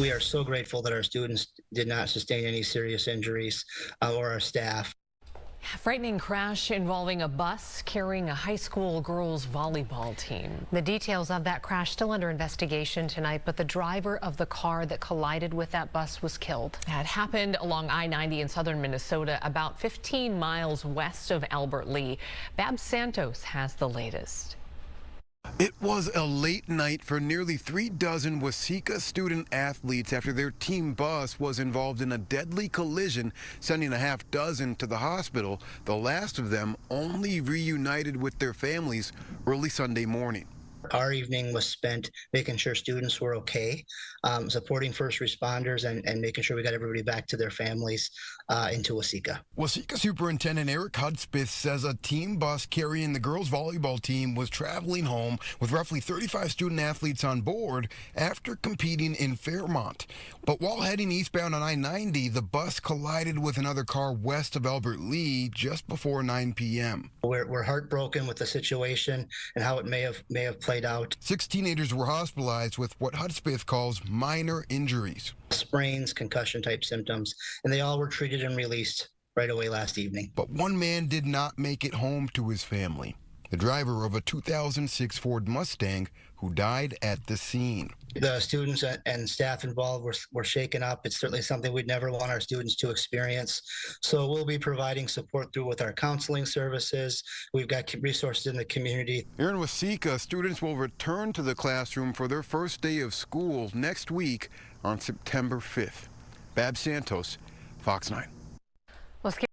We are so grateful that our students did not sustain any serious injuries or our staff. A frightening crash involving a bus carrying a high school girls volleyball team. The details of that crash still under investigation tonight, but the driver of the car that collided with that bus was killed. It happened along I-90 in southern Minnesota, about 15 miles west of Albert Lea. Babs Santos has the latest. It was a late night for nearly 3 dozen Waseca student athletes after their team bus was involved in a deadly collision, sending a half dozen to the hospital, the last of them only reunited with their families early Sunday morning. Our evening was spent making sure students were okay, supporting first responders, and making sure we got everybody back to their families into Waseca. Waseca Superintendent Eric Hudspeth says a team bus carrying the girls' volleyball team was traveling home with roughly 35 student athletes on board after competing in Fairmont. But while heading eastbound on I-90, the bus collided with another car west of Albert Lea just before 9 p.m. We're heartbroken with the situation and how it may have played out. 6 teenagers were hospitalized with what Hudspeth calls minor injuries. Sprains, concussion-type symptoms, and they all were treated and released right away last evening. But one man did not make it home to his family, the driver of a 2006 Ford Mustang who died at the scene. The students and staff involved were shaken up. It's certainly something we'd never want our students to experience. So we'll be providing support through with our counseling services. We've got resources in the community. Here in Waseca, students will return to the classroom for their first day of school next week on September 5th. Babs Santos, Fox 9.